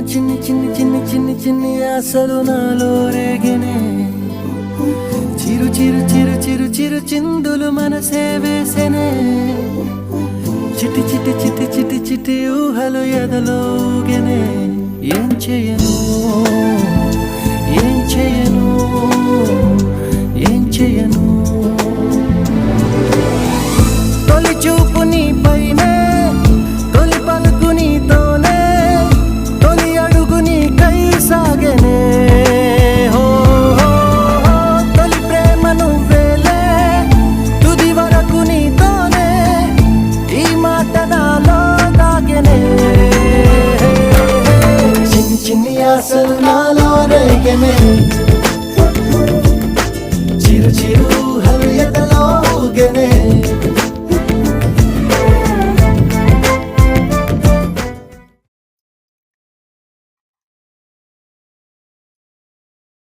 చిన్ని చిన్ని చిన్ని చిన్ని చిన్ని ఆశలు నాలో రేగినే చిరు చిరు చిరు చిరు చిరు చిందులు మనసే వేసెనే చిటి చిటి చిటి చిటి చిటి ఊహలు ఎదలో ఊగెనే ఏం చేయను ఏం చేయను ఏం చేయను తొలి చూపు నీ పైనే తొలి పలుకు నీతోనే తొలి అడుగు నీ కై సాగెనే తొలి ప్రేమ నువ్వేలే తుది వరకు నీతోనే ఈ మాట నాలో దాగెనే చిన్ని చిన్ని ఆశలు నాలో రేగెనే చిరు చిరు